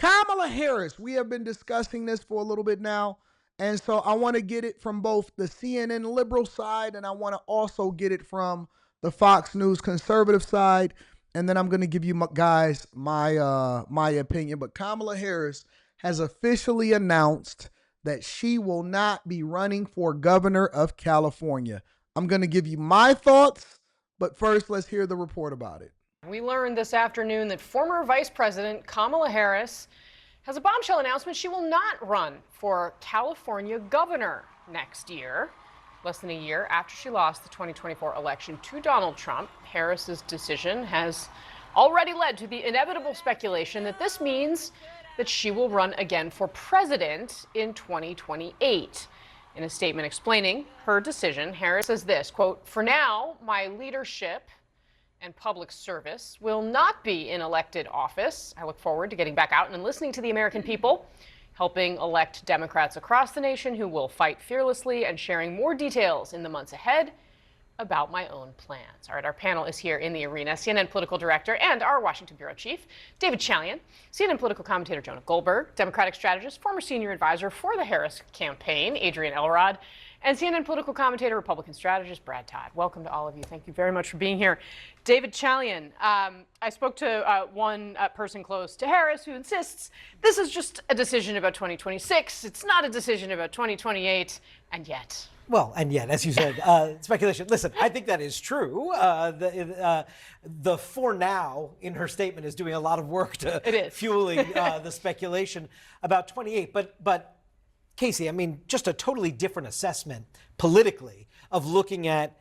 Kamala Harris, we have been discussing this for a little bit now. And so I want to get it from both the CNN liberal side and I want to also get it from the Fox News conservative side. And then I'm going to give you guys my opinion. But Kamala Harris has officially announced that she will not be running for governor of California. I'm going to give you my thoughts, but first let's hear the report about it. We learned this afternoon that former Vice President Kamala Harris has a bombshell announcement. She will not run for California governor next year. Less than a year after she lost the 2024 election to Donald Trump, Harris's decision has already led to the inevitable speculation that this means that she will run again for president in 2028. In a statement explaining her decision, Harris says this, quote, "For now, my leadership and public service will not be in elected office. I look forward to getting back out and listening to the American people, helping elect Democrats across the nation who will fight fearlessly and sharing more details in the months ahead about my own plans." All right, our panel is here in the arena. CNN political director and our Washington bureau chief, David Chalian, CNN political commentator Jonah Goldberg, Democratic strategist, former senior advisor for the Harris campaign, Adrian Elrod, and CNN political commentator, Republican strategist Brad Todd. Welcome to all of you. Thank you very much for being here. David Chalian, I spoke to one person close to Harris who insists this is just a decision about 2026. It's not a decision about 2028, and yet. Well, and yet, as you said, speculation. Listen, I think that is true. The for now in her statement is doing a lot of work to fueling the speculation about 28. But Casey, I mean, just a totally different assessment politically of looking at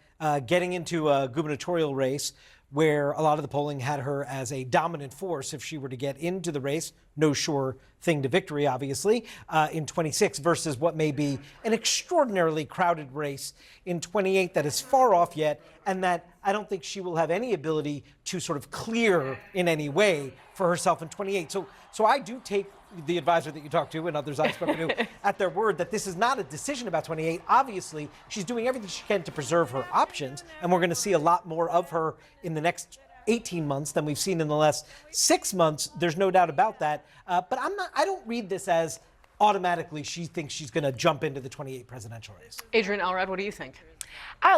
getting into a gubernatorial race where a lot of the polling had her as a dominant force if she were to get into the race. No sure thing to victory, obviously, in 26 versus what may be an extraordinarily crowded race in 28 that is far off yet and that I don't think she will have any ability to sort of clear in any way for herself in 28. So I do take the advisor that you talked to and others I've spoken to at their word that this is not a decision about 28. Obviously, she's doing everything she can to preserve her options, and we're going to see a lot more of her in the next 18 months than we've seen in the last 6 months. There's no doubt about that. But I don't read this as automatically she thinks she's going to jump into the 28 presidential race. Adrian Elrod, what do you think?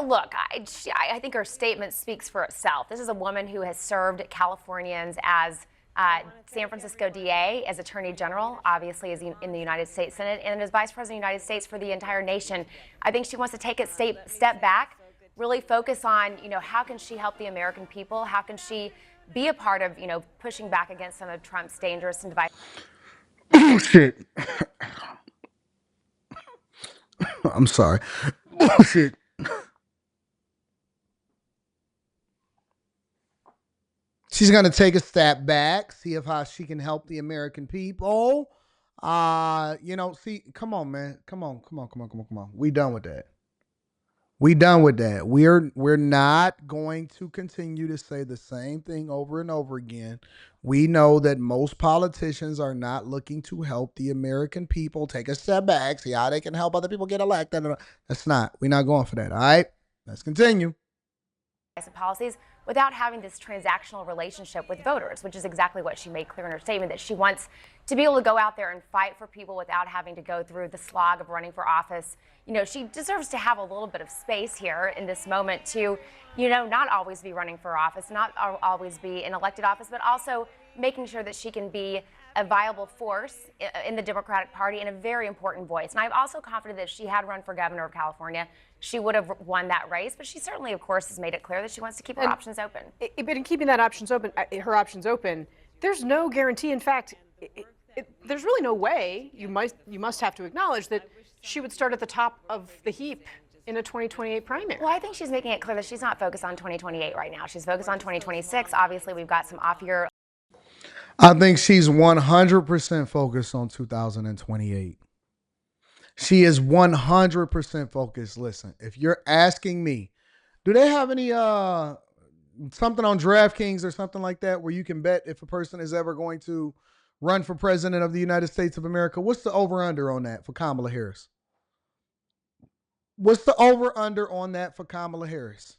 Look, I think her statement speaks for itself. This is a woman who has served Californians as San Francisco DA, as Attorney General, obviously as in the United States Senate, and as Vice President of the United States for the entire nation. I think she wants to take a step back, really focus on, how can she help the American people? How can she be a part of, pushing back against some of Trump's dangerous and divisive... Bullshit. I'm sorry. Bullshit. She's going to take a step back, see how she can help the American people. See, come on, man. Come on. We done with that. We're not going to continue to say the same thing over and over again. We know that most politicians are not looking to help the American people. Take a step back, see how they can help other people get elected. We're not going for that. All right, let's continue. Policies without having this transactional relationship with voters, which is exactly what she made clear in her statement, that she wants to be able to go out there and fight for people without having to go through the slog of running for office. She deserves to have a little bit of space here in this moment to, not always be running for office, not always be in elected office, but also making sure that she can be a viable force in the Democratic Party and a very important voice. And I'm also confident that if she had run for governor of California, she would have won that race. But she certainly, of course, has made it clear that she wants to keep her options open. But in keeping that her options open, there's no guarantee. In fact, there's really no way. You must have to acknowledge that she would start at the top of the heap in a 2028 primary. Well, I think she's making it clear that she's not focused on 2028 right now. She's focused on 2026. Obviously, we've got some off-year. I think she's 100% focused on 2028. She is 100% focused. Listen, if you're asking me, do they have any something on DraftKings or something like that where you can bet if a person is ever going to run for president of the United States of America? What's the over-under on that for Kamala Harris? What's the over-under on that for Kamala Harris?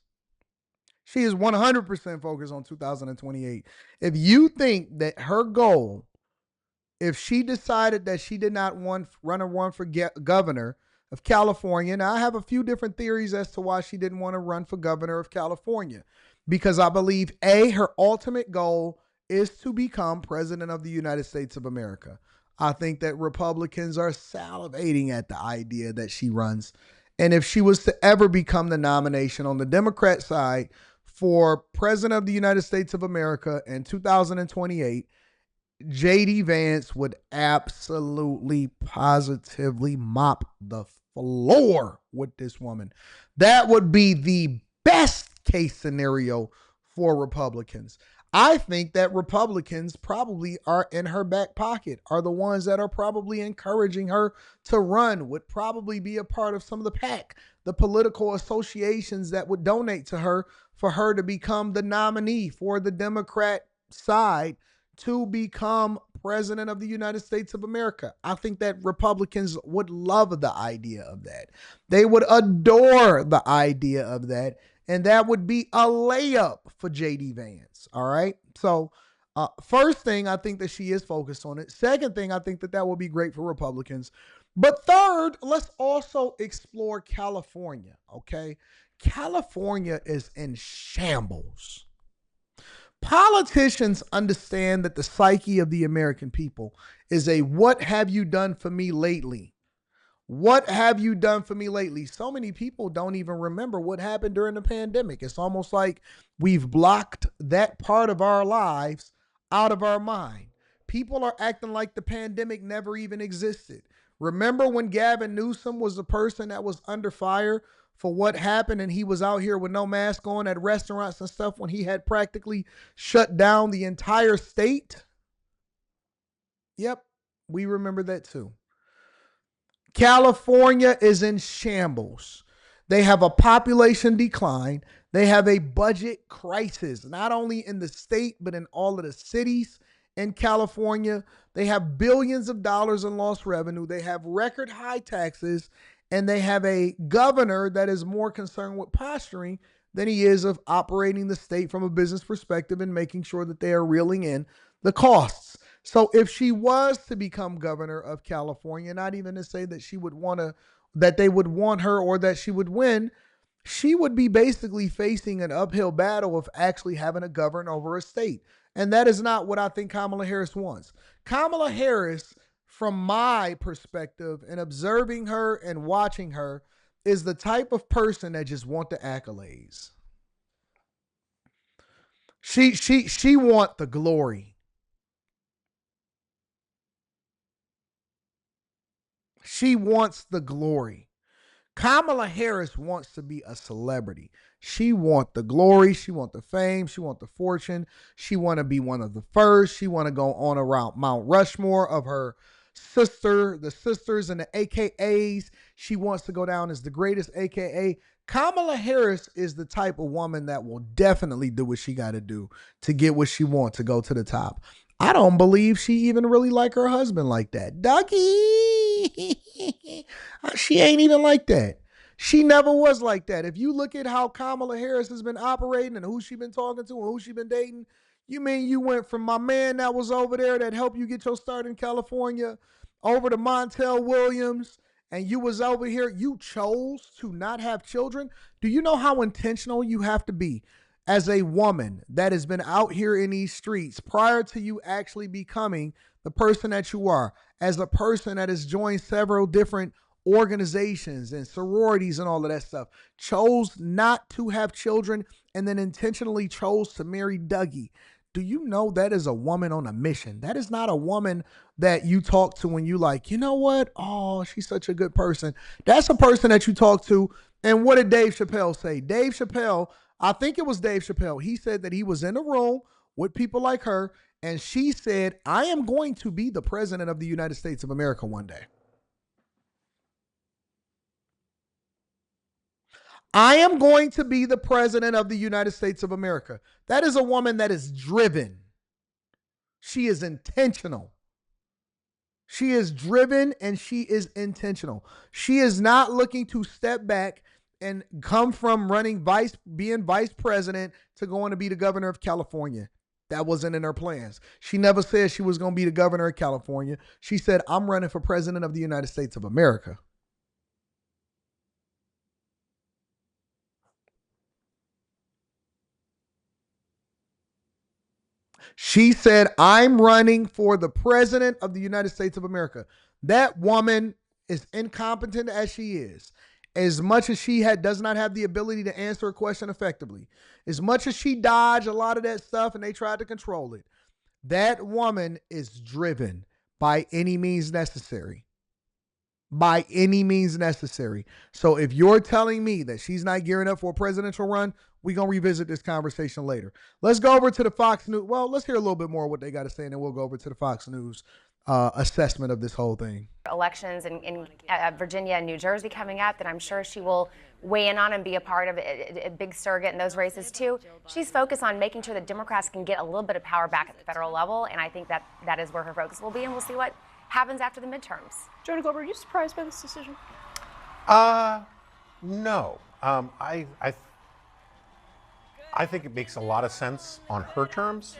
She is 100% focused on 2028. If you think that her goal if she decided that she did not run for governor of California, now I have a few different theories as to why she didn't want to run for governor of California, because I believe her ultimate goal is to become president of the United States of America. I think that Republicans are salivating at the idea that she runs. And if she was to ever become the nomination on the Democrat side for president of the United States of America in 2028, JD Vance would absolutely, positively mop the floor with this woman. That would be the best case scenario for Republicans. I think that Republicans probably are in her back pocket, are the ones that are probably encouraging her to run, would probably be a part of some of the PAC, the political associations that would donate to her for her to become the nominee for the Democrat side to become president of the United States of America. I think that Republicans would love the idea of that. They would adore the idea of that. And that would be a layup for JD Vance. All right. So, first thing, I think that she is focused on it. Second thing, I think that that will be great for Republicans. But third, let's also explore California. Okay. California is in shambles. Politicians understand that the psyche of the American people is a "what have you done for me lately?" What have you done for me lately? So many people don't even remember what happened during the pandemic. It's almost like we've blocked that part of our lives out of our mind. People are acting like the pandemic never even existed. Remember when Gavin Newsom was the person that was under fire for what happened, and he was out here with no mask on at restaurants and stuff when he had practically shut down the entire state? Yep, we remember that too. California is in shambles. They have a population decline. They have a budget crisis, not only in the state, but in all of the cities in California. They have billions of dollars in lost revenue. They have record high taxes, and they have a governor that is more concerned with posturing than he is of operating the state from a business perspective and making sure that they are reeling in the costs. So if she was to become governor of California, not even to say that she would want to, that they would want her or that she would win, she would be basically facing an uphill battle of actually having to govern over a state. And that is not what I think Kamala Harris wants. Kamala Harris, from my perspective and observing her and watching her, is the type of person that just want the accolades. She want the glory. She wants the glory. Kamala Harris wants to be a celebrity. She want the glory. She want the fame. She want the fortune. She want to be one of the first. She want to go on around Mount Rushmore of her the sisters and the AKAs. She wants to go down as the greatest AKA. Kamala Harris is the type of woman that will definitely do what she got to do to get what she wants to go to the top. I don't believe she even really like her husband like that. Ducky, she ain't even like that. She never was like that. If you look at how Kamala Harris has been operating and who she been talking to and who she been dating, you mean you went from my man that was over there that helped you get your start in California over to Montel Williams, and you was over here. You chose to not have children. Do you know how intentional you have to be as a woman that has been out here in these streets prior to you actually becoming the person that you are, as a person that has joined several different organizations and sororities and all of that stuff, chose not to have children, and then intentionally chose to marry Dougie? Do you know that is a woman on a mission? That is not a woman that you talk to when you like, you know what? Oh, she's such a good person. That's a person that you talk to. And what did Dave Chappelle say? Dave Chappelle, I think it was Dave Chappelle. He said that he was in a room with people like her, and she said, I am going to be the president of the United States of America one day. I am going to be the president of the United States of America. That is a woman that is driven. She is intentional. She is driven and she is intentional. She is not looking to step back and come from being vice president to going to be the governor of California. That wasn't in her plans. She never said she was going to be the governor of California. She said, I'm running for president of the United States of America. She said, I'm running for the president of the United States of America. That woman, as incompetent as she is, as much as she does not have the ability to answer a question effectively, as much as she dodged a lot of that stuff and they tried to control it, that woman is driven by any means necessary. By any means necessary. So if you're telling me that she's not gearing up for a presidential run, we're going to revisit this conversation later. Let's go over to the Fox News. Well, let's hear a little bit more of what they got to say, and then we'll go over to the Fox News assessment of this whole thing. Elections in Virginia and New Jersey coming up that I'm sure she will weigh in on and be a part of a big surrogate in those races too. She's focused on making sure that Democrats can get a little bit of power back at the federal level, and I think that is where her focus will be, and we'll see what happens after the midterms. Jonah Goldberg, are you surprised by this decision? No. I think it makes a lot of sense on her terms.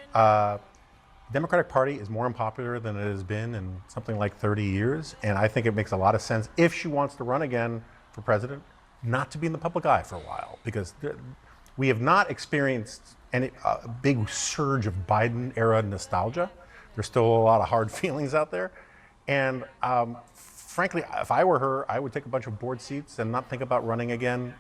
Democratic Party is more unpopular than it has been in something like 30 years, and I think it makes a lot of sense if she wants to run again for president, not to be in the public eye for a while, because we have not experienced any big surge of Biden-era nostalgia. There's still a lot of hard feelings out there, and frankly, if I were her, I would take a bunch of board seats and not think about running again.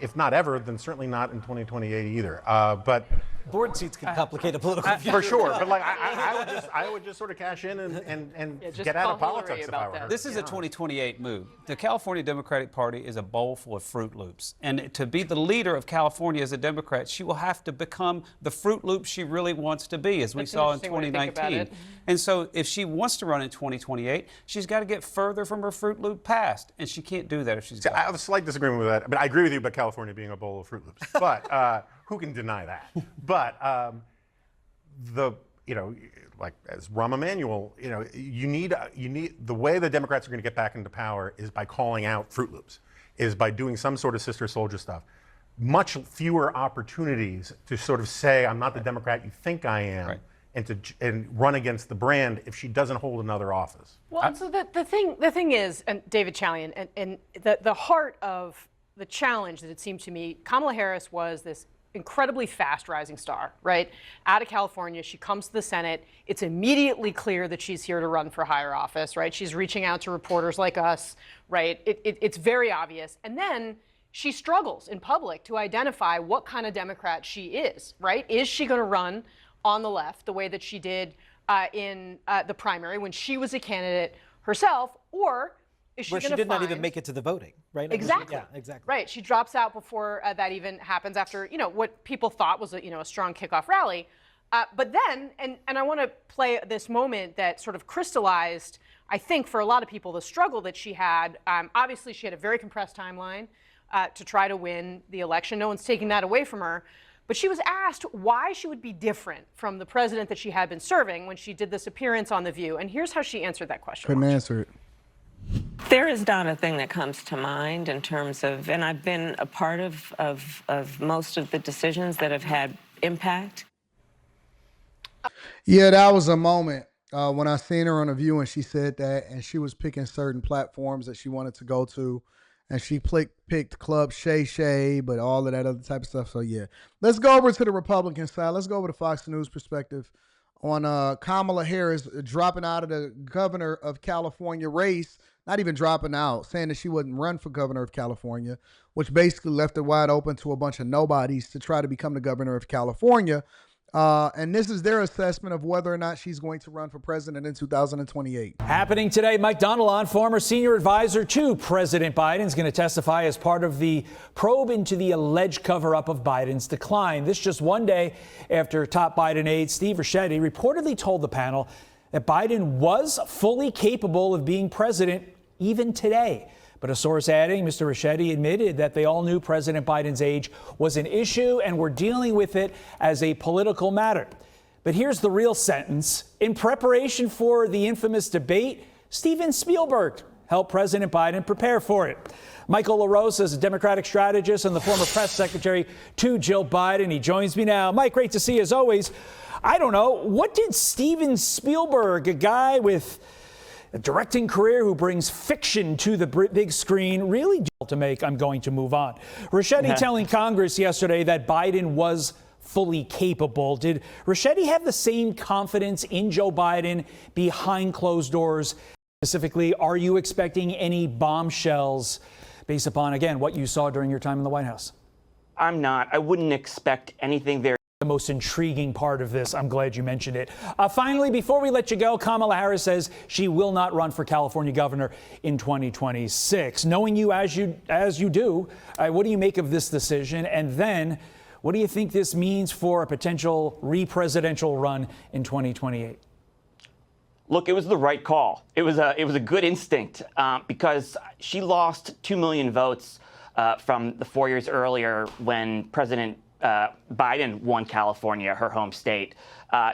If not ever, then certainly not in 2028 either. But board seats can complicate a political future. for sure. But like I would just sort of cash in and get out of politics if I were her. This is a 2028 move. The California Democratic Party is a bowl full of Fruit Loops. And to be the leader of California as a Democrat, she will have to become the Fruit Loop she really wants to be, as we saw in 2019. And so if she wants to run in 2028, she's got to get further from her Fruit Loop past. And she can't do that if she's I have a slight disagreement with that. But I agree with you about California being a bowl of Fruit Loops. But who can deny that? But like as Rahm Emanuel, you need the way the Democrats are going to get back into power is by calling out Fruit Loops, is by doing some sort of sister soldier stuff. Much fewer opportunities to sort of say, I'm not the Democrat you think I am. Right. And run against the brand if she doesn't hold another office. Well, so the thing is, and David Chalian, and the heart of the challenge that it seemed to me, Kamala Harris was this incredibly fast rising star, right? Out of California, she comes to the Senate. It's immediately clear that she's here to run for higher office, right? She's reaching out to reporters like us, right? It's very obvious. And then she struggles in public to identify what kind of Democrat she is, right? Is she going to run on the left the way that she did in the primary when she was a candidate herself, or is she where she did not even make it to the voting, right? Exactly. Yeah, exactly. Right. She drops out before that even happens, after what people thought was a strong kickoff rally. But then, and I want to play this moment that sort of crystallized, I think, for a lot of people, the struggle that she had. Obviously, she had a very compressed timeline to try to win the election. No one's taking that away from her. But she was asked why she would be different from the president that she had been serving when she did this appearance on The View. And here's how she answered that question. Couldn't answer it. There is not a thing that comes to mind in terms of, and I've been a part of most of the decisions that have had impact. Yeah, that was a moment when I seen her on The View and she said that, and she was picking certain platforms that she wanted to go to. And she picked Club Shay Shay, but all of that other type of stuff. So, yeah. Let's go over to the Republican side. Let's go over to Fox News perspective on Kamala Harris dropping out of the governor of California race. Not even dropping out, saying that she wouldn't run for governor of California, which basically left it wide open to a bunch of nobodies to try to become the governor of California. And this is their assessment of whether or not she's going to run for president in 2028. Happening today, Mike Donilon, former senior advisor to President Biden, is going to testify as part of the probe into the alleged cover-up of Biden's decline. This just one day after top Biden aide Steve Ricchetti reportedly told the panel that Biden was fully capable of being president even today. But a source adding, Mr. Ricchetti admitted that they all knew President Biden's age was an issue and were dealing with it as a political matter. But here's the real sentence. In preparation for the infamous debate, Steven Spielberg helped President Biden prepare for it. Michael LaRosa is a Democratic strategist and the former press secretary to Jill Biden. He joins me now. Mike, great to see you as always. I don't know, what did Steven Spielberg, a guy with a directing career who brings fiction to the big screen, really do to make I'm going to move on? Ricchetti telling Congress yesterday that Biden was fully capable. Did Ricchetti have the same confidence in Joe Biden behind closed doors? Specifically, are you expecting any bombshells based upon, again, what you saw during your time in the White House? I'm not. I wouldn't expect anything very. The most intriguing part of this. I'm glad you mentioned it. Finally, before we let you go, Kamala Harris says she will not run for California governor in 2026. Knowing you as you do, what do you make of this decision? And then, what do you think this means for a potential re-presidential run in 2028? Look, it was the right call. It was a good instinct because she lost 2 million votes from the 4 years earlier when President Biden won California, her home state.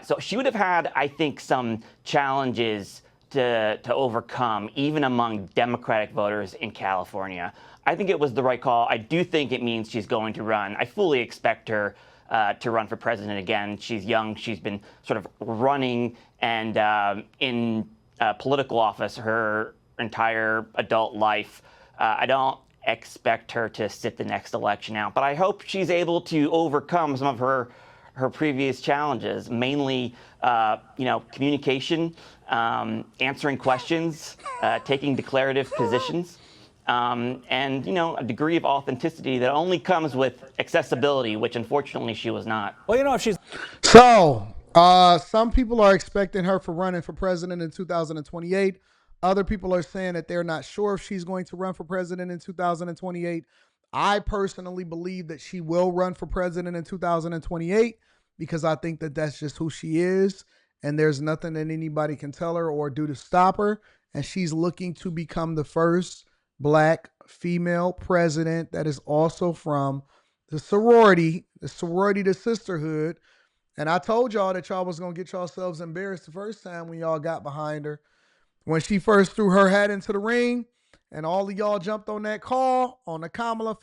So she would have had, I think, some challenges to overcome, even among Democratic voters in California. I think it was the right call. I do think it means she's going to run. I fully expect her to run for president again. She's young. She's been sort of running and in political office her entire adult life. I don't expect her to sit the next election out, but I hope she's able to overcome some of her previous challenges, mainly communication, answering questions, taking declarative positions, and a degree of authenticity that only comes with accessibility, which unfortunately she was not. Well, if she's some people are expecting her for running for president in 2028. Other people are saying that they're not sure if she's going to run for president in 2028. I personally believe that she will run for president in 2028 because I think that that's just who she is, and there's nothing that anybody can tell her or do to stop her. And she's looking to become the first Black female president that is also from the sorority to sisterhood. And I told y'all that y'all was going to get yourselves embarrassed the first time when y'all got behind her. When she first threw her hat into the ring and all of y'all jumped on that call on the Kamala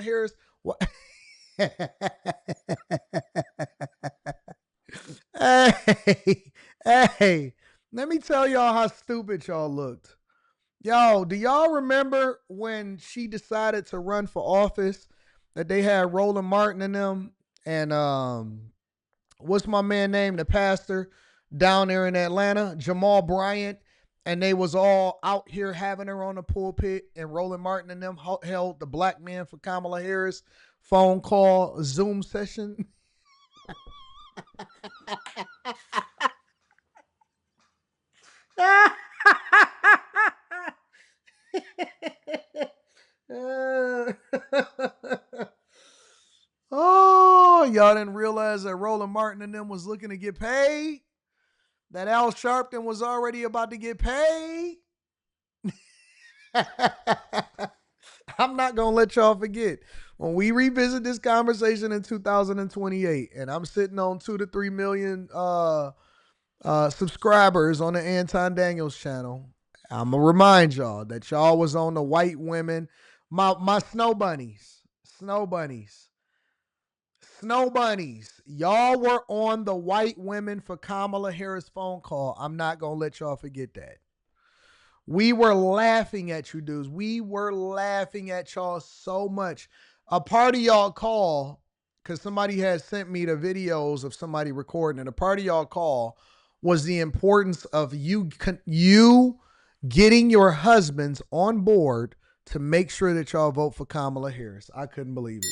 Harris. What? hey, let me tell y'all how stupid y'all looked. Yo, do y'all remember when she decided to run for office that they had Roland Martin and them and what's my man name, the pastor down there in Atlanta, Jamal Bryant, and they was all out here having her on the pulpit, and Roland Martin and them held the Black Man for Kamala Harris phone call Zoom session. Oh, y'all didn't realize that Roland Martin and them was looking to get paid? That Al Sharpton was already about to get paid? I'm not going to let y'all forget. When we revisit this conversation in 2028, and I'm sitting on 2 to 3 million subscribers on the Anton Daniels channel, I'm going to remind y'all that y'all was on the white women, my snow bunnies. Y'all were on the white women for Kamala Harris phone call. I'm not going to let y'all forget that. We were laughing at you dudes. We were laughing at y'all so much. A part of y'all call, because somebody had sent me the videos of somebody recording, and a part of y'all call was the importance of you getting your husbands on board to make sure that y'all vote for Kamala Harris. I couldn't believe it.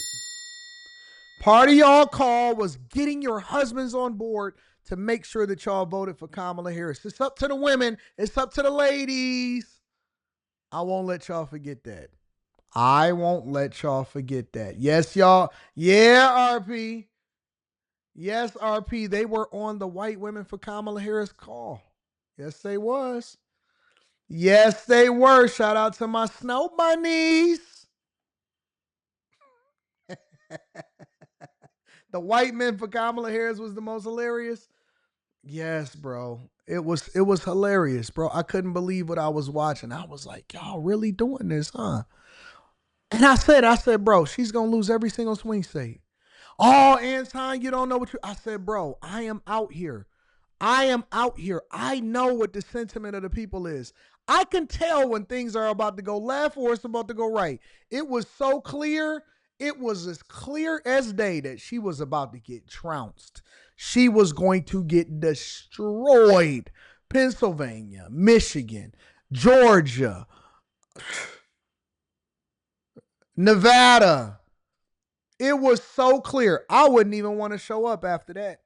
Part of y'all call was getting your husbands on board to make sure that y'all voted for Kamala Harris. It's up to the women. It's up to the ladies. I won't let y'all forget that. Yes, y'all. Yeah, RP. Yes, RP. They were on the white women for Kamala Harris call. Yes, they was. Yes, they were. Shout out to my snow bunnies. The white men for Kamala Harris was the most hilarious. Yes, bro. It was hilarious, bro. I couldn't believe what I was watching. I was like, y'all really doing this, huh? And I said, bro, she's gonna lose every single swing state. Oh, Anton, you don't know what you. I said, bro, I am out here. I am out here. I know what the sentiment of the people is. I can tell when things are about to go left or it's about to go right. It was so clear. It was as clear as day that she was about to get trounced. She was going to get destroyed. Pennsylvania, Michigan, Georgia, Nevada. It was so clear. I wouldn't even want to show up after that.